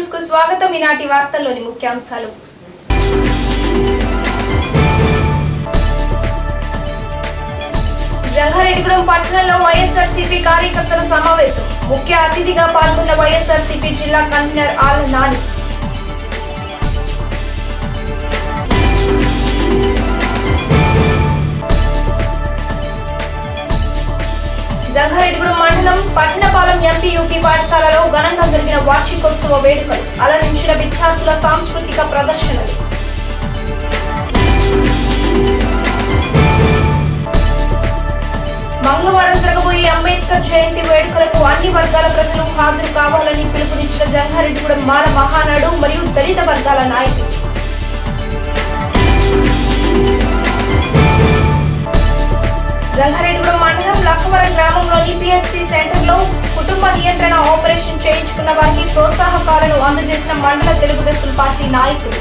News కు స్వాగతం. ఈనాటి వార్తల్లోని ముఖ్యాంశాలు. జంగారెడ్డిగూడెం పట్టణంలో వైఎస్ఆర్సీపీ కార్యకర్తల సమావేశం. ముఖ్య అతిథిగా పాల్గొన్న వైఎస్ఆర్సీపీ జిల్లా కన్వీనర్ ఆళ్ల నాని. జంగారెడ్డిగూడెం మండలం పట్టణపాలెం ఎంపీయూపీ పాఠశాలలో ఘనంగా జరిగిన వార్షికోత్సవ వేడుకలు, అలరించిన విద్యార్థుల సాంస్కృతిక ప్రదర్శనలు. మంగళవారం జరగబోయే అంబేద్కర్ జయంతి వేడుకలకు అన్ని వర్గాల ప్రజలు హాజరు కావాలని పిలుపునిచ్చిన జంగారెడ్డిగూడెం మాల మహానాడు మరియు దళిత వర్గాల నాయకులు. జంగారెడ్డిగూడెం మండలం లక్కవరం గ్రామంలోని పిహెచ్సి సెంటర్లో కుటుంబ నియంత్రణ ఆపరేషన్ చేయించుకున్న వారికి ప్రోత్సాహకాలను అందజేసిన మండల తెలుగుదేశం పార్టీ నాయకులు.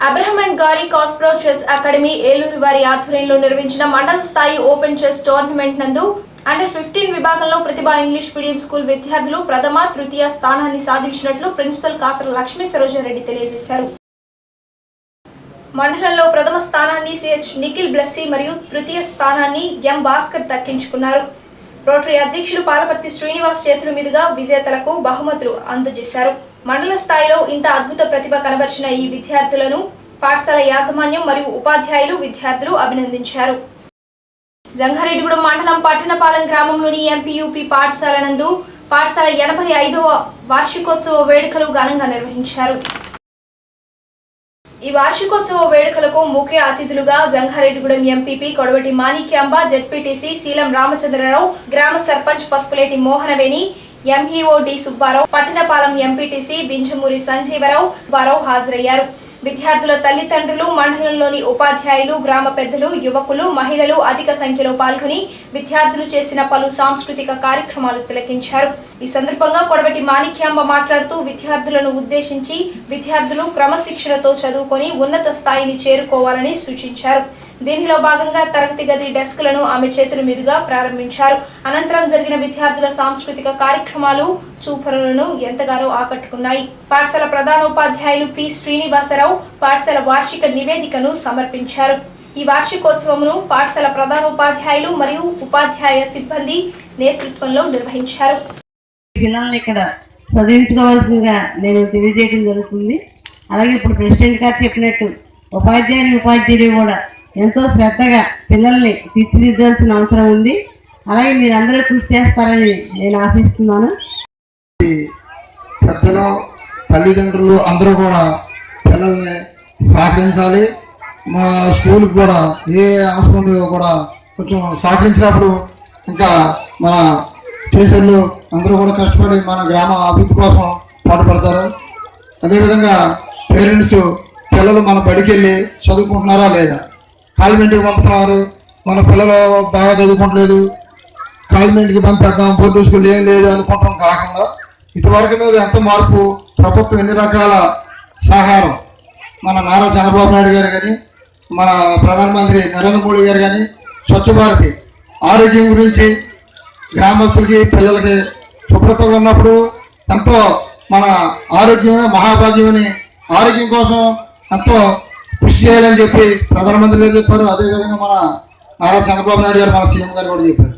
Abraham and గారీ Kasparov chess academy Eluru వారి ఆధ్వర్యంలో నిర్వహించిన మండల స్థాయి ఓపెన్ చెస్ టోర్నమెంట్ నందు అండర్-15 విభాగంలో ప్రతిభ ఇంగ్లీష్ మీడియం స్కూల్ విద్యార్థులు ప్రథమ, తృతీయ స్థానాన్ని సాధించినట్లు ప్రిన్సిపల్ కాసర లక్ష్మీ సరోజారెడ్డి తెలియజేశారు. మండలంలో ప్రథమ స్థానాన్ని సిహెచ్ నిఖిల్ బ్లెస్సీ మరియు తృతీయ స్థానాన్ని ఎం భాస్కర్ దక్కించుకున్నారు. రోటరీ అధ్యక్షులు పాలపర్తి శ్రీనివాస్ చేతుల మీదుగా విజేతలకు బహుమతులు అందజేశారు. మండల స్థాయిలో ఇంత అద్భుత ప్రతిభ కనబర్చిన ఈ విద్యార్థులను పాఠశాల యాజమాన్యం మరియు ఉపాధ్యాయులు, విద్యార్థులు అభినందించారు. జంగారెడ్డిగూడెం మండలం పట్టణపాలెం గ్రామంలోని ఎంపీయూపీ పాఠశాల నందు పాఠశాల 85వ వార్షికోత్సవ వేడుకలు ఘనంగా నిర్వహించారు. ఈ వార్షికోత్సవ వేడుకలకు ముఖ్య అతిథులుగా జంగారెడ్డిగూడెం ఎంపీపీ కొడవటి మాణిక్యాంబ, జెడ్పీటీసీ శీలం రామచంద్రరావు, గ్రామ sarpanch Pasupuleti Mohanaveni, MEO D Subbarao, Pattanapalem MPTC Binjamuri Sanjeevarao హాజరయ్యారు. విద్యార్థుల తల్లిదండ్రులు, మండలంలోని ఉపాధ్యాయులు, గ్రామ పెద్దలు, యువకులు, మహిళలు అధిక సంఖ్యలో పాల్గొని విద్యార్థులు చేసిన పలు సాంస్కృతిక కార్యక్రమాలు తిలకించారు. ఈ సందర్భంగా కొడవటి మాణిక్యాంబ మాట్లాడుతూ విద్యార్థులను ఉద్దేశించి విద్యార్థులు క్రమశిక్షణతో చదువుకొని ఉన్నత స్థాయిని చేరుకోవాలని సూచించారు. దీనిలో భాగంగా తరగతి గది డెస్కులను ఆమె చేతుల మీదుగా ప్రారంభించారు. అనంతరం జరిగిన విద్యార్థుల సాంస్కృతిక కార్యక్రమాలు చూపరులను ఎంతగానో ఆకట్టుకున్నాయి. పాఠశాల ప్రధానోపాధ్యాయులు పి శ్రీనివాసరావు పాఠశాల వార్షిక నివేదికను సమర్పించారు. ఈ వార్షికోత్సవమును పాఠశాల ప్రధానోపాధ్యాయులు మరియు ఉపాధ్యాయ సిబ్బంది నేతృత్వంలో నిర్వహించారు. పిల్లల్ని ఇక్కడ చదివించుకోవాల్సిందిగా నేను తెలియజేయడం జరుగుతుంది. అలాగే ఇప్పుడు ప్రెసిడెంట్ గారు చెప్పినట్టు ఉపాధ్యాయులు కూడా ఎంతో శ్రద్ధగా పిల్లల్ని తీర్చిదిద్దాల్సిన అవసరం ఉంది. అలాగే మీరు అందరూ కృషి చేస్తారని నేను ఆశిస్తున్నాను. పెద్దలు, తల్లిదండ్రులు అందరూ కూడా పిల్లల్ని సహకరించాలి. మా స్కూల్కి కూడా ఏ అవసరం కూడా కొంచెం సహకరించినప్పుడు ఇంకా మన టీచర్లు అందరూ కూడా కష్టపడి మన గ్రామ అభివృద్ధి కోసం పాటుపడతారు. అదేవిధంగా పేరెంట్స్ పిల్లలు మన బడికి వెళ్ళి చదువుకుంటున్నారా లేదా, కాన్వెంట్కి పంపుతున్నారు, మన పిల్లలు బాగా చదువుకోవట్లేదు, కాన్వెంట్కి పంపేద్దాం, బోర్డు స్కూల్ ఏం లేదు అనుకుంటాం కాకుండా ఇటువరకు మీద ఎంత మార్పు, ప్రభుత్వం ఎన్ని రకాల సహారం మన నారా చంద్రబాబు నాయుడు గారు కానీ, మన ప్రధానమంత్రి నరేంద్ర మోడీ గారు కానీ స్వచ్ఛ భారత్ ఆరోగ్యం గురించి గ్రామస్తులకి ప్రజలకి శుభ్రతగా ఉన్నప్పుడు ఎంతో మన ఆరోగ్యమే మహాభాగ్యమని ఆరోగ్యం కోసం ఎంతో కృషి చేయాలని చెప్పి ప్రధానమంత్రి గారు చెప్పారు. అదేవిధంగా మన నారా చంద్రబాబు నాయుడు గారు, మన సీఎం గారు కూడా చెప్పారు.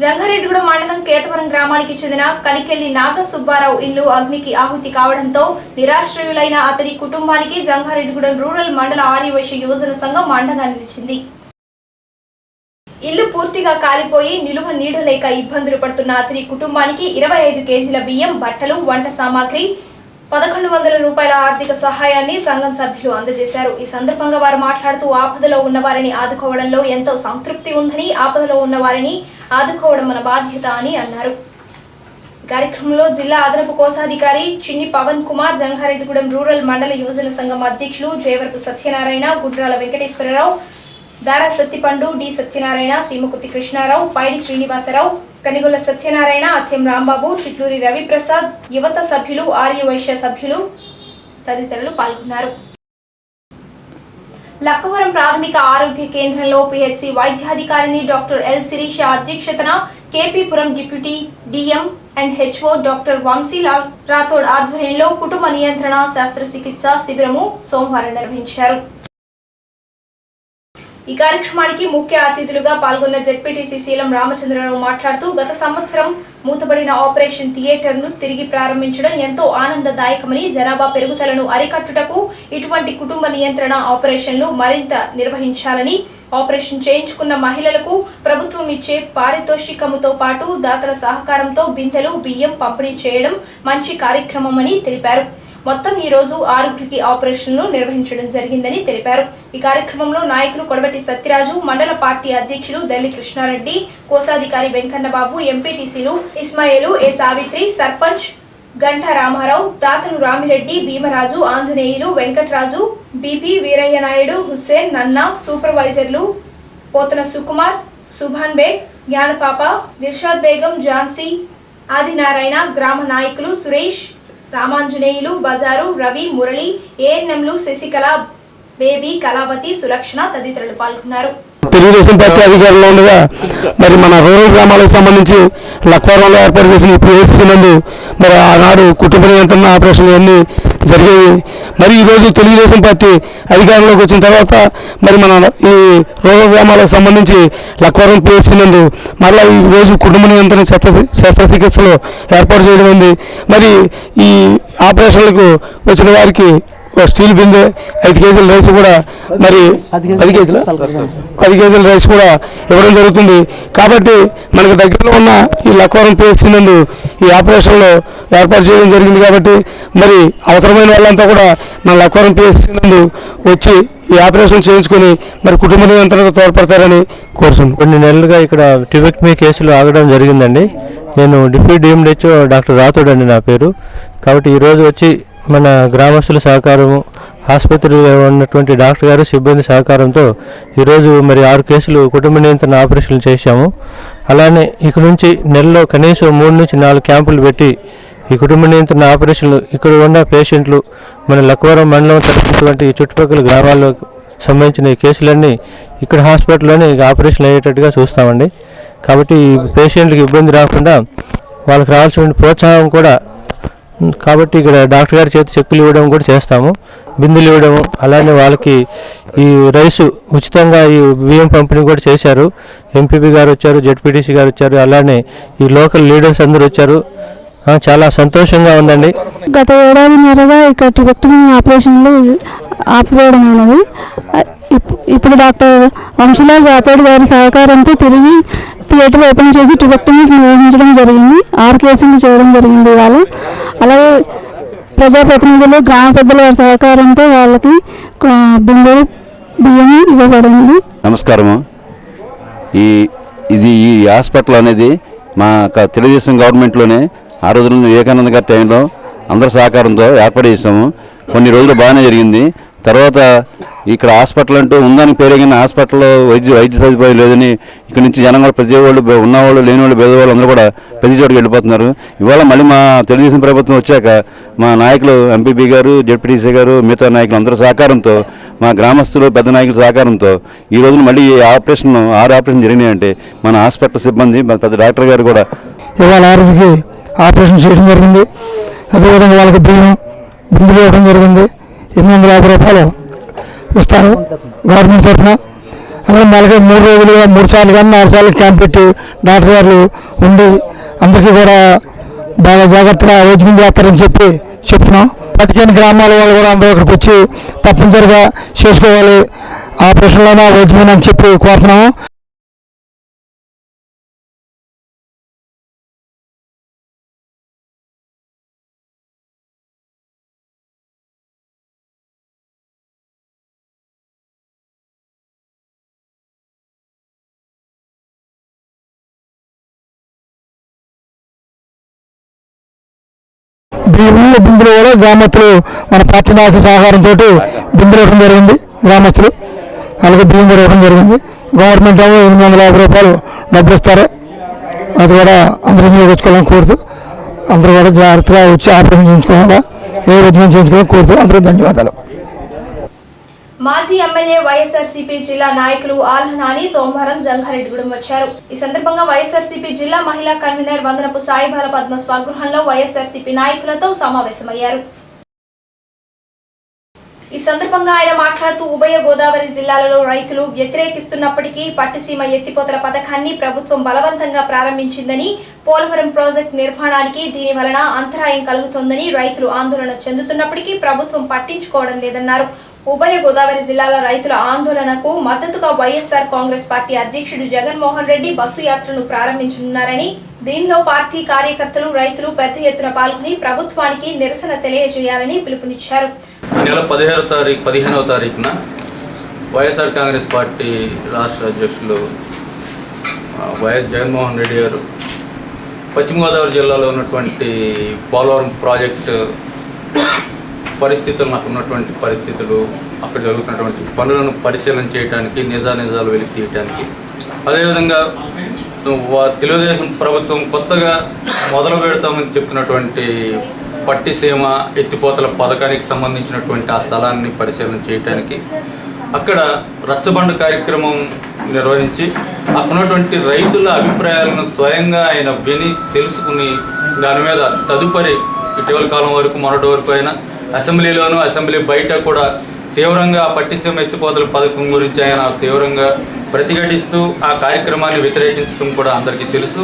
జంగారెడ్డిగూడెం మండలం కేతవరం గ్రామానికి చెందిన కనికెల్లి నాగ సుబ్బారావు ఇల్లు అగ్నికి ఆహుతి కావడంతో నిరాశ్రయులైన అతని కుటుంబానికి జంగారెడ్డిగూడెం రూరల్ మండల ఆర్యవైశ్య యువజన సంఘం అండగా నిలిచింది. ఇల్లు పూర్తిగా కాలిపోయి నిలువ నీడ లేక ఇబ్బందులు పడుతున్న అతని కుటుంబానికి 25 కేజీల బియ్యం, బట్టలు, వంట సామాగ్రి, 1100 రూపాయల ఆర్థిక సహాయాన్ని సంఘం సభ్యులు అందజేశారు. ఈ సందర్భంగా వారు మాట్లాడుతూ ఆపదలో ఉన్న వారిని ఆదుకోవడంలో ఎంతో సంతృప్తి ఉందని, ఆపదలో ఉన్న వారిని ఆదుకోవడం మన బాధ్యత అని అన్నారు. కార్యక్రమంలో జిల్లా అదనపు కోశాధికారి చిన్ని పవన్ కుమార్, జంగారెడ్డిగూడెం రూరల్ మండల యువజన సంఘం అధ్యక్షులు జయవరపు సత్యనారాయణ, గుడ్రాల వెంకటేశ్వరరావు, దారా సత్తిపండు, డి సత్యనారాయణ, శ్రీముకుర్తి కృష్ణారావు, పైడి శ్రీనివాసరావు, కనిగొల్ల సత్యనారాయణ, అత్యం రాంబాబు, చిట్లూరి రవిప్రసాద్, యువత సభ్యులు, ఆర్యవైశ్య సభ్యులు తదితరులు పాల్గొన్నారు. లక్కవరం ప్రాథమిక ఆరోగ్య కేంద్రంలో పిహెచ్సి వైద్యాధికారిని డాక్టర్ ఎల్ శిరీష అధ్యక్షతన KP Puram deputy DM and HO doctor Vamsilal Rathod ఆధ్వర్యంలో కుటుంబ నియంత్రణ శస్త్రచికిత్స శిబిరము సోమవారం నిర్వహించారు. ఈ కార్యక్రమానికి ముఖ్య అతిథులుగా పాల్గొన్న జెడ్పీటీసీ శీలం రామచంద్రరావు మాట్లాడుతూ గత సంవత్సరం మూతబడిన ఆపరేషన్ థియేటర్ ను తిరిగి ప్రారంభించడం ఎంతో ఆనందదాయకమని, జనాభా పెరుగుదలను అరికట్టుటకు ఇటువంటి కుటుంబ నియంత్రణ ఆపరేషన్లు మరింత నిర్వహించాలని, ఆపరేషన్ చేయించుకున్న మహిళలకు ప్రభుత్వం ఇచ్చే పారితోషికముతో పాటు దాతల సహకారంతో బిందెలు, బియ్యం పంపిణీ చేయడం మంచి కార్యక్రమమని తెలిపారు. మొత్తం ఈ రోజు 6 ఆపరేషన్లు నిర్వహించడం జరిగిందని తెలిపారు. ఈ కార్యక్రమంలో నాయకులు కొడవటి సత్యరాజు, మండల పార్టీ అధ్యక్షులు దల్లి కృష్ణారెడ్డి, కోశాధికారి వెంకన్నబాబు, ఎంపీటీసీలు ఇస్మాయిలు, ఏ సావిత్రి, సర్పంచ్ గంట రామారావు, దాతలు రామిరెడ్డి, భీమరాజు, ఆంజనేయులు, వెంకటరాజు, బీబీ వీరయ్య నాయుడు, హుస్సేన్, నన్నా, సూపర్వైజర్లు పోతన సుకుమార్, సుభాన్ బేగ్, జ్ఞానపాప, దిల్షాద్ బేగం, ఝాన్సీ, ఆదినారాయణ, గ్రామ నాయకులు సురేష్, రామాంజనేయులు, బజారు, రవి, మురళి, ఏఎన్ఎంలు శశికళ, బేబీ, కళావతి, సులక్షణ తదితరులు పాల్గొన్నారు. తెలుగుదేశం పార్టీ అధికారంలో ఉండగా మరి మన రూరల్ గ్రామాలకు సంబంధించి లక్వరంలో ఏర్పాటు చేసిన పిహెచ్సి నందు మరి ఆనాడు కుటుంబ నియంత్రణ ఆపరేషన్లు అన్నీ జరిగేవి. మరి ఈరోజు తెలుగుదేశం పార్టీ అధికారంలోకి వచ్చిన తర్వాత మరి మన ఈ రూరల్ గ్రామాలకు సంబంధించి లక్వరం పిహెచ్సి నందు మరలా ఈరోజు కుటుంబ నియంత్రణ శస్త్రచికిత్సలు ఏర్పాటు చేయడం ఉంది. మరి ఈ ఆపరేషన్లకు వచ్చిన వారికి స్టీల్ బిందె, 5 కేజీల రైస్ కూడా మరి 10 కేజీల రైస్ కూడా ఇవ్వడం జరుగుతుంది. కాబట్టి మనకు దగ్గరలో ఉన్న ఈ లక్వరం పిహెచ్సి నందు ఈ ఆపరేషన్లో ఏర్పాటు చేయడం జరిగింది. కాబట్టి మరి అవసరమైన వాళ్ళంతా కూడా మన లక్వరం పిహెచ్సి నందు వచ్చి ఈ ఆపరేషన్ చేయించుకొని మరి కుటుంబ నియంత్రణకు తోడ్పడతారని కోరుతున్నాను. కొన్ని నెలలుగా ఇక్కడ ట్యూబెక్టమీ కేసులు ఆగడం జరిగిందండి. నేను డిప్యూటీ డిఎంహెచ్ఓ డాక్టర్ రాథోడ్ అండి నా పేరు. కాబట్టి ఈరోజు వచ్చి మన గ్రామస్తుల సహకారము, ఆసుపత్రిలో ఉన్నటువంటి డాక్టర్ గారు సిబ్బంది సహకారంతో ఈరోజు మరి 6 కేసులు కుటుంబ నియంత్రణ ఆపరేషన్లు చేశాము. అలానే ఇక నుంచి నెలలో కనీసం 3 నుంచి 4 క్యాంపులు పెట్టి ఈ కుటుంబ నియంత్రణ ఆపరేషన్లు ఇక్కడ ఉన్న పేషెంట్లు మన లక్వరం మండలం తరపునటువంటి చుట్టుపక్కల గ్రామాలకు సంబంధించిన ఈ కేసులన్నీ ఇక్కడ హాస్పిటల్లోనే ఆపరేషన్ అయ్యేటట్టుగా చూస్తామండి. కాబట్టి ఈ పేషెంట్లకు ఇబ్బంది రాకుండా వాళ్ళకి రావాల్సిన ప్రోత్సాహం కూడా, కాబట్టి ఇక్కడ డాక్టర్ గారి చేతి చెక్కులు ఇవ్వడం కూడా చేస్తాము, బిందులు ఇవ్వడం, అలానే వాళ్ళకి ఈ రైసు ఉచితంగా ఈ బియ్యం పంపిణీ కూడా చేశారు. ఎంపీపీ గారు వచ్చారు, జెడ్పీటీసీ గారు వచ్చారు, అలానే ఈ లోకల్ లీడర్స్ అందరూ వచ్చారు. చాలా సంతోషంగా ఉందండి. గత ఏడాదిన్నరగా ఇక్కడ ట్యూబెక్టమీ ఆపరేషన్లు ఆపివేయడం అనేది ఇప్పుడు డాక్టర్ వంశీలాల్ రాథోడ్ గారి సహకారంతో తిరిగి థియేటర్ ఓపెన్ చేసి ట్యూబెక్టమీస్ నిర్వహించడం జరిగింది. 6 కేసులు చేయడం జరిగింది వాళ్ళు. అలాగే ప్రజాప్రతినిధులు, గ్రామ పెద్దల వారి సహకారంతో వాళ్ళకి బిందెలు, బియ్యం ఇవ్వబడింది. నమస్కారము. ఈ హాస్పిటల్ అనేది మా తెలుగుదేశం గవర్నమెంట్లోనే ఆ రోజున వివేకానంద గారి టైంలో అందరి సహకారంతో ఏర్పాటు చేసాము. కొన్ని రోజులు బాగానే జరిగింది. తర్వాత ఇక్కడ హాస్పిటల్ అంటూ ఉందని పేరుగిన హాస్పిటల్లో వైద్య సదుపాయం లేదని ఇక్కడ నుంచి జనం కూడా ప్రతి వాళ్ళు, ఉన్నవాళ్ళు, లేని వాళ్ళు, పేదవాళ్ళు అందరూ కూడా ప్రతి చోటుకి వెళ్ళిపోతున్నారు. ఇవాళ మళ్ళీ మా తెలుగుదేశం ప్రభుత్వం వచ్చాక మా నాయకులు ఎంపీపీ గారు, జెడ్పీటీసీ గారు, మిగతా నాయకులు అందరూ సహకారంతో, మా గ్రామస్తులు, పెద్ద నాయకుల సహకారంతో ఈ రోజున మళ్ళీ 6 ఆపరేషన్ జరిగినాయంటే మన హాస్పిటల్ సిబ్బంది, పెద్ద డాక్టర్ గారు కూడా ఇవాళ 6కి ఆపరేషన్ చేయడం జరిగింది. అదేవిధంగా వాళ్ళకి బియ్యం, బిందులు ఇవ్వడం జరిగింది. 850 రూపాయలు ఇస్తారు గవర్నమెంట్ తరఫున. అలాగే నెలకి 3 రోజులు 3 సార్లు కానీ 4 సార్లు క్యాంప్ పెట్టి డాక్టర్ గారు ఉండి అందరికీ కూడా బాగా జాగ్రత్తగా వైద్యం చేస్తారని చెప్తున్నాం. 15 గ్రామాల వాళ్ళు కూడా అందరూ ఇక్కడికి వచ్చి తప్పనిసరిగా చేసుకోవాలి, ఆపరేషన్లోనే వైద్యం అని చెప్పి కోరుతున్నాము. బిందులు కూడా గ్రామస్తులు మన పార్టీ నాయకుల సహకారంతో బిందులు ఇవ్వడం జరిగింది. గ్రామస్తులు అలాగే బియ్యం కూడా ఇవ్వడం జరిగింది. గవర్నమెంట్ ఏమో 850 రూపాయలు డబ్బులు ఇస్తారు. అది కూడా అందరూ వినియోగించుకోవాలని కోరుతూ అందరూ కూడా జాగ్రత్తగా వచ్చి ఆపరేషన్ చేయించుకోవాలా, ఏ వైద్యం చేయించుకోవాలని కోరుతూ అందరూ ధన్యవాదాలు. మాజీ ఎమ్మెల్యే వైఎస్ఆర్సీపీ జిల్లా నాయకులు ఆల్హనాని సోమవారం జంగారెడ్డిగూడెం వచ్చారు. ఈ సందర్భంగా వైఎస్ఆర్సీపీ జిల్లా మహిళా కన్వీనర్ వందనపు సాయిబాల పద్మ స్వగృహంలో వైఎస్ఆర్సీపీ నాయకులతో సమావేశమయ్యారు. ఈ సందర్భంగా ఆయన మాట్లాడుతూ ఉభయ గోదావరి జిల్లాలలో రైతులు వ్యతిరేకిస్తున్నప్పటికీ పట్టిసీమ ఎత్తిపోతల పథకాన్ని ప్రభుత్వం బలవంతంగా ప్రారంభించిందని, పోలవరం ప్రాజెక్టు నిర్మాణానికి దీని వలన అంతరాయం కలుగుతోందని రైతులు ఆందోళన చెందుతున్నప్పటికీ ప్రభుత్వం పట్టించుకోవడం లేదన్నారు. ఉభయ గోదావరి జిల్లాల రైతుల ఆందోళనకు మద్దతుగా వైఎస్ఆర్ కాంగ్రెస్ పార్టీ అధ్యక్షుడు జగన్మోహన్ రెడ్డి బస్సు యాత్రను ప్రారంభించనున్నారని, దీనిలో పార్టీ కార్యకర్తలు రైతులు పెద్ద ఎత్తున పాల్గొని ప్రభుత్వానికి నిరసన తెలియజేయాలని పిలుపునిచ్చారు. ఈ నెల 15వ తారీఖున వైఎస్ఆర్ కాంగ్రెస్ పార్టీ రాష్ట్ర అధ్యక్షులు వైఎస్ జగన్మోహన్ రెడ్డి గారు పశ్చిమ గోదావరి జిల్లాలో ఉన్నటువంటి పోలవరం ప్రాజెక్టు పరిస్థితులు, నాకు ఉన్నటువంటి పరిస్థితులు, అక్కడ జరుగుతున్నటువంటి పనులను పరిశీలన చేయడానికి, నిజాలు వెలికి తీయడానికి, అదేవిధంగా తెలుగుదేశం ప్రభుత్వం కొత్తగా మొదలు పెడతామని చెప్తున్నటువంటి పట్టిసీమ ఎత్తిపోతల పథకానికి సంబంధించినటువంటి ఆ స్థలాన్ని పరిశీలన చేయడానికి, అక్కడ రచ్చబండ కార్యక్రమం నిర్వహించి అక్కడ ఉన్నటువంటి రైతుల అభిప్రాయాలను స్వయంగా ఆయన విని తెలుసుకుని దాని మీద తదుపరి ఇటీవల కాలం వరకు మొన్నటి వరకు ఆయన అసెంబ్లీలోనూ అసెంబ్లీ బయట కూడా తీవ్రంగా పట్టిసీమ ఎత్తిపోతల పథకం గురించి ఆయన తీవ్రంగా ప్రతిఘటిస్తూ ఆ కార్యక్రమాన్ని వ్యతిరేకించడం కూడా అందరికీ తెలుసు.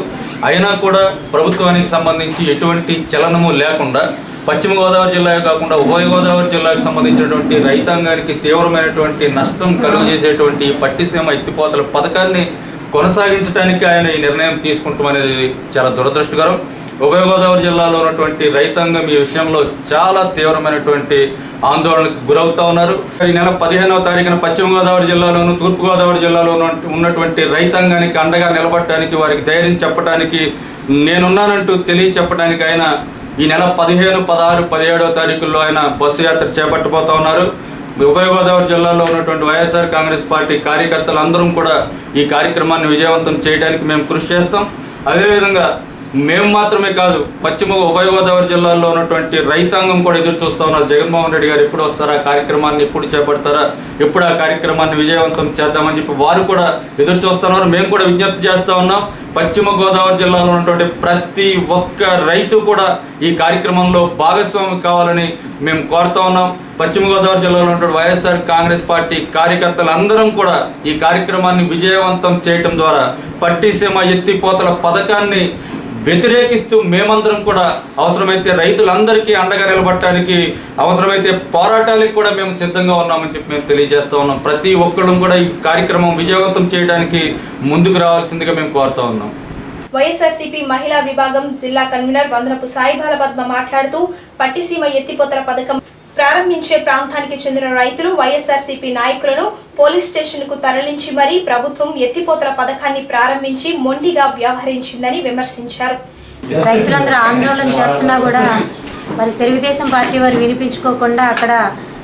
అయినా కూడా ప్రభుత్వానికి సంబంధించి ఎటువంటి చలనము లేకుండా పశ్చిమ గోదావరి జిల్లాయే కాకుండా ఉభయ గోదావరి జిల్లాకు సంబంధించినటువంటి రైతాంగానికి తీవ్రమైనటువంటి నష్టం కలుగజేసేటువంటి పట్టిసీమ ఎత్తిపోతల పథకాన్ని కొనసాగించడానికి ఆయన ఈ నిర్ణయం తీసుకుంటాం అనేది చాలా దురదృష్టకరం. ఉభయ గోదావరి జిల్లాలో ఉన్నటువంటి రైతాంగం ఈ విషయంలో చాలా తీవ్రమైనటువంటి ఆందోళనకు గురవుతూ ఉన్నారు. ఈ నెల 15వ తారీఖున పశ్చిమ గోదావరి జిల్లాలోను తూర్పుగోదావరి జిల్లాలో ఉన్నటువంటి రైతాంగానికి అండగా నిలబడటానికి, వారికి ధైర్యం చెప్పడానికి, నేనున్నానంటూ తెలియచెప్పడానికి ఆయన ఈ నెల 15, 16, 17వ తారీఖుల్లో ఆయన బస్సు యాత్ర చేపట్టబోతా ఉన్నారు. ఉభయ గోదావరి జిల్లాలో ఉన్నటువంటి వైఎస్ఆర్ కాంగ్రెస్ పార్టీ కార్యకర్తలందరం కూడా ఈ కార్యక్రమాన్ని విజయవంతం చేయడానికి మేము కృషి చేస్తాం. అదేవిధంగా మేము మాత్రమే కాదు, ఉభయ గోదావరి జిల్లాలో ఉన్నటువంటి రైతాంగం కూడా ఎదురు చూస్తూ ఉన్నారు. జగన్మోహన్ రెడ్డి గారు ఎప్పుడు వస్తారా, కార్యక్రమాన్ని ఎప్పుడు చేపడతారా, ఎప్పుడు ఆ కార్యక్రమాన్ని విజయవంతం చేద్దామని చెప్పి వారు కూడా ఎదురు చూస్తున్నారు. మేము కూడా విజ్ఞప్తి చేస్తూ ఉన్నాం. పశ్చిమ గోదావరి జిల్లాలో ఉన్నటువంటి ప్రతి ఒక్క రైతు కూడా ఈ కార్యక్రమంలో భాగస్వామి కావాలని మేము కోరుతా ఉన్నాం. పశ్చిమ గోదావరి జిల్లాలో ఉన్నటువంటి వైఎస్ఆర్ కాంగ్రెస్ పార్టీ కార్యకర్తలందరం కూడా ఈ కార్యక్రమాన్ని విజయవంతం చేయటం ద్వారా పట్టిసీమ ఎత్తిపోతల పథకాన్ని వ్యతిరేకిస్తూ మేమందరం కూడా అవసరమైతే రైతులందరికీ అండగా నిలబడటానికి, అవసరమైతే పోరాటానికి కూడా మేము సిద్ధంగా ఉన్నామని చెప్పి మేము తెలియజేస్తూ ఉన్నాం. ప్రతి ఒక్కళ్ళు కూడా ఈ కార్యక్రమం విజయవంతం చేయడానికి ముందుకు రావాల్సిందిగా మేము కోరుతా ఉన్నాం. వైఎస్ఆర్సీపీ మహిళా విభాగం జిల్లా కన్వీనర్ వందనపు సాయిబాల పద్మ మాట్లాడుతూ పట్టిసీమ ఎత్తిపోతల పథకం ప్రారంభించే ప్రాంతానికి చెందిన రైతులు వైఎస్ఆర్సీపీ నాయకులను పోలీస్ స్టేషన్కు తరలించి మరీ ప్రభుత్వం ఎత్తిపోతల పథకాన్ని ప్రారంభించి మొండిగా వ్యవహరించిందని విమర్శించారు. రైతులందరూ ఆందోళన చేస్తున్నా కూడా మరి తెలుగుదేశం పార్టీ వారు వినిపించుకోకుండా అక్కడ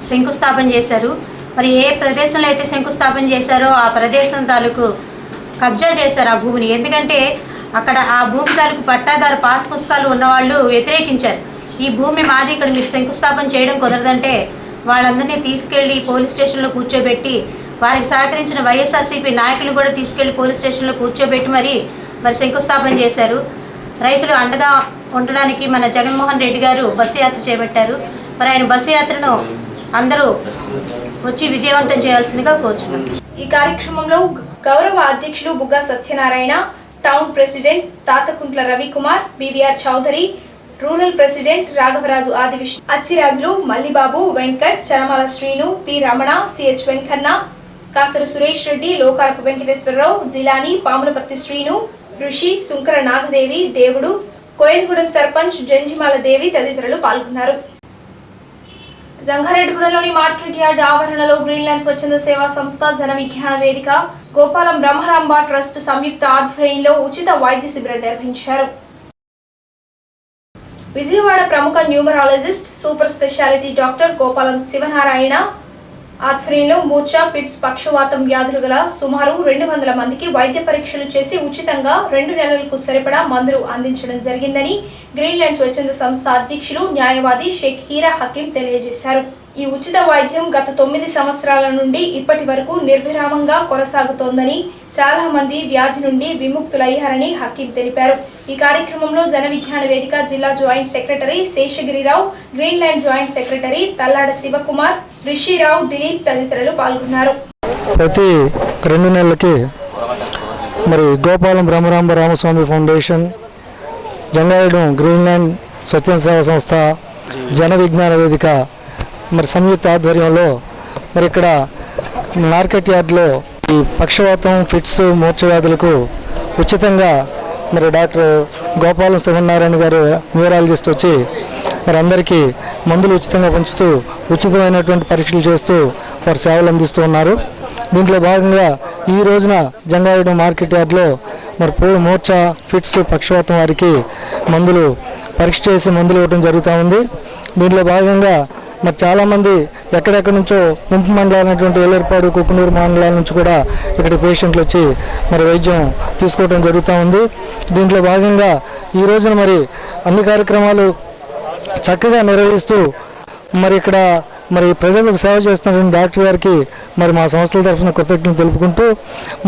శంకుస్థాపన చేశారు. మరి ఏ ప్రదేశంలో అయితే శంకుస్థాపన చేశారో ఆ ప్రదేశం తాలూకు కబ్జా చేశారు ఆ భూమిని. ఎందుకంటే అక్కడ ఆ భూమి తాలూకు పట్టాదారు పాస్ పుస్తకాలు ఉన్నవాళ్ళు వ్యతిరేకించారు. ఈ భూమి మాది, ఇక్కడ మీరు శంకుస్థాపన చేయడం కుదరదంటే వాళ్ళందరినీ తీసుకెళ్లి పోలీస్ స్టేషన్లో కూర్చోబెట్టి, వారికి సహకరించిన వైఎస్ఆర్సీపీ నాయకులు కూడా తీసుకెళ్లి పోలీస్ స్టేషన్లో కూర్చోబెట్టి మరి శంకుస్థాపన చేశారు. రైతులు అండగా ఉండడానికి మన జగన్మోహన్ రెడ్డి గారు బస్సు యాత్ర చేపట్టారు. మరి ఆయన బస్సు యాత్రను అందరూ వచ్చి విజయవంతం చేయాల్సిందిగా కోరుచున్నాం. ఈ కార్యక్రమంలో గౌరవ అధ్యక్షులు Bugga Satyanarayana, town president Tatakuntla Ravikumar, BVR Chowdary, rural president Raghavaraju Adivishnu, Achirajulu Mallibabu, Venkat, Chanamala Srinu, P Ramana, CH Venkanna, Kasara Suresh Reddy, Lokarapu Venkateswararao, Jilani, Pamulaparthi Srinu, Rishi, Sunkara Nagadevi, దేవుడు, కోయలగూడెం సర్పంచ్ జంజిమాల దేవి తదితరులు పాల్గొన్నారు. జంగారెడ్డిగూడెంలోని మార్కెట్ యార్డ్ ఆవరణలో గ్రీన్లాండ్ స్వచ్ఛంద సేవా సంస్థ, జన విజ్ఞాన వేదిక, గోపాలం బ్రహ్మరాంబ ట్రస్ట్ సంయుక్త ఆధ్వర్యంలో ఉచిత వైద్య శిబిరం నిర్వహించారు. విజయవాడ ప్రముఖ numerologist, super speciality doctor Gopalam Sivanarayana ఆధ్వర్యంలో మూర్ఛ, ఫిట్స్, పక్షవాతం వ్యాధులు గల సుమారు 200 మందికి వైద్య పరీక్షలు చేసి ఉచితంగా 2 నెలలకు సరిపడా మందులు అందించడం జరిగిందని గ్రీన్లాండ్ స్వచ్ఛంద సంస్థ అధ్యక్షులు న్యాయవాది షేక్ హీరా హకీం తెలియజేశారు. ఈ ఉచిత వైద్యం గత 9 సంవత్సరాల నుండి ఇప్పటి వరకు నిర్విరామంగా కొనసాగుతోందని, చాలా మంది వ్యాధి నుండి విముక్తులయ్యారని హకీం తెలిపారు. ఈ కార్యక్రమంలో జన విజ్ఞాన వేదిక జిల్లా joint secretary Seshagirirao, Greenland joint secretary Tallada Sivakumar, Rishirao, Dilip తదితరులు పాల్గొన్నారు. ప్రతి 2 నెలలకి మరి గోపాలం బ్రహ్మరాంబ రామస్వామి ఫౌండేషన్, జంగారెడ్డి గ్రీన్లాండ్ స్వచ్ఛంద సేవా సంస్థ, జన విజ్ఞాన వేదిక మరి సంయుక్త ఆధ్వర్యంలో మరి ఇక్కడ మార్కెట్ యార్డ్లో ఈ పక్షవాతం, ఫిట్స్, మూర్ఛ వ్యాధులకు ఉచితంగా మరి డాక్టర్ గోపాలం శివనారాయణ గారు న్యూరాలజిస్ట్ వచ్చి మరి అందరికీ మందులు ఉచితంగా పంచుతూ ఉచితమైనటువంటి పరీక్షలు చేస్తూ వారు సేవలు అందిస్తూ ఉన్నారు. దీంట్లో భాగంగా ఈ రోజున జంగారెడ్డి మార్కెట్ యార్డ్లో మరి మూర్ఛ, ఫిట్స్, పక్షవాతం వారికి మందులు పరీక్ష చేసి మందులు ఇవ్వడం జరుగుతూ ఉంది. దీంట్లో భాగంగా మరి చాలామంది ఎక్కడెక్కడి నుంచో ముంపు మండలాలైనటువంటి ఏలేర్పాడు, కుక్కునూరు మండలాల నుంచి కూడా ఇక్కడ పేషెంట్లు వచ్చి మరి వైద్యం తీసుకోవడం జరుగుతూ ఉంది. దీంట్లో భాగంగా ఈ రోజున మరి అన్ని కార్యక్రమాలు చక్కగా నిర్వహిస్తూ మరి ఇక్కడ మరి ప్రజలకు సేవ చేస్తున్న డాక్టర్ గారికి మరి మా సంస్థల తరఫున కృతజ్ఞతలు తెలుపుకుంటూ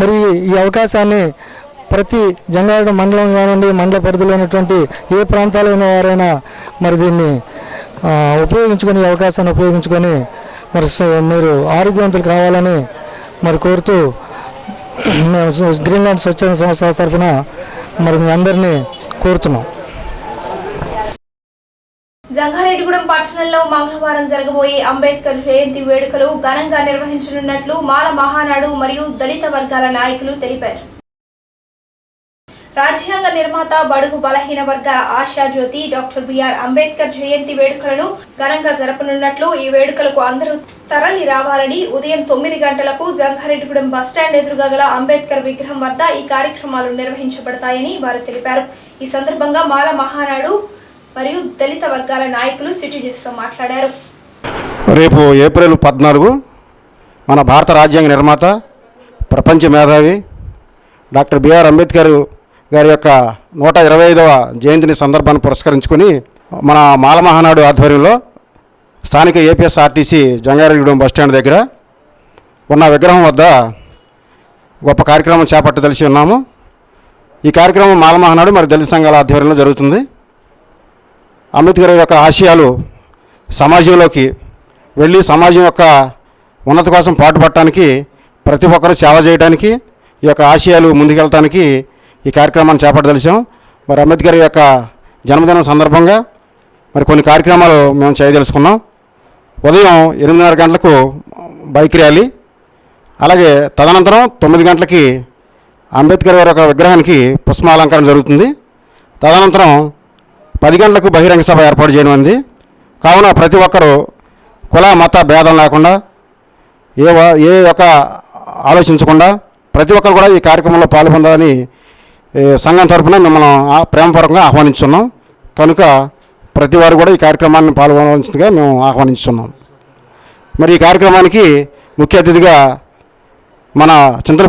మరి ఈ అవకాశాన్ని ప్రతి జంగారెడ్డి మండలం కానివ్వండి, మండల పరిధిలో ఉన్నటువంటి ఏ ప్రాంతాలైన వారైనా మరి దీన్ని ఉపయోగించుకొని, ఈ అవకాశాన్ని ఉపయోగించుకొని మరి మీరు ఆరోగ్యవంతులు కావాలని మరి కోరుతూ మేము గ్రీన్లాండ్ స్వచ్ఛంద సంస్థ తరఫున మరి మీ అందరినీ కోరుతున్నాం. జంగారెడ్డిగూడెం పట్టణంలో మంగళవారం జరగబోయే అంబేద్కర్ జయంతి వేడుకలు ఘనంగా నిర్వహించనున్నట్లు మాల మహానాడు మరియు దళిత వర్గాల నాయకులు తెలిపారు. రాజ్యాంగ నిర్మాత, బడుగు బలహీన వర్గాల ఆశాజ్యోతి డాక్టర్ బిఆర్ అంబేద్కర్ జయంతి వేడుకలను ఘనంగా జరపనున్నట్లు, ఈ వేడుకలకు అందరూ తరలి రావాలని ఉదయం 9 గంటలకు జంగారెడ్డిగూడెం బస్టాండ్ ఎదురుగా గల అంబేద్కర్ విగ్రహం వద్ద ఈ కార్యక్రమాలు నిర్వహించబడతాయని వారు తెలిపారు. ఈ సందర్భంగా మాల మహానాడు మరియు దళిత వర్గాల నాయకులు సిటీ న్యూస్తో మాట్లాడారు. రేపు ఏప్రిల్ 14 మన భారత రాజ్యాంగ నిర్మాత, ప్రపంచ మేధావి డాక్టర్ బిఆర్ అంబేద్కర్ గారి యొక్క 125వ జయంతిని సందర్భాన్ని పురస్కరించుకొని మన మాల మహానాడు ఆధ్వర్యంలో స్థానిక ఏపీఎస్ఆర్టీసీ జంగారెడ్డిగూడెం బస్టాండ్ దగ్గర ఉన్న విగ్రహం వద్ద గొప్ప కార్యక్రమం చేపట్టదలిచి ఉన్నాము. ఈ కార్యక్రమం మాల మహానాడు మరి దళిత సంఘాల ఆధ్వర్యంలో జరుగుతుంది. అంబేద్కర్ యొక్క ఆశయాలు సమాజంలోకి వెళ్ళి సమాజం యొక్క ఉన్నతి కోసం పాటుపడటానికి, ప్రతి ఒక్కరూ సేవ చేయడానికి, ఈ యొక్క ఆశయాలు ముందుకెళ్ళటానికి ఈ కార్యక్రమాన్ని చేపట్టదలిచాం. మరి అంబేద్కర్ యొక్క జన్మదినం సందర్భంగా మరి కొన్ని కార్యక్రమాలు మేము చేయదలుచుకున్నాం. ఉదయం 8:30 గంటలకు బైక్ ర్యాలీ, అలాగే తదనంతరం 9 గంటలకి అంబేద్కర్ గారి యొక్క విగ్రహానికి పుష్పాలంకరణ జరుగుతుంది. తదనంతరం 10 గంటలకు బహిరంగ సభ ఏర్పాటు చేయనుంది. కావున ప్రతి ఒక్కరూ కుల మత భేదం లేకుండా, ఏ యొక్క ఆలోచించకుండా ప్రతి ఒక్కరు కూడా ఈ కార్యక్రమంలో పాల్గొందాలని సంఘం తరఫున మిమ్మల్ని ప్రేమపూర్వకంగా ఆహ్వానించున్నాం. కనుక ప్రతి వారు కూడా ఈ కార్యక్రమాన్ని పాల్గొనవలసిందిగా మేము ఆహ్వానించున్నాం. మరి ఈ కార్యక్రమానికి ముఖ్య అతిథిగా మన చింతల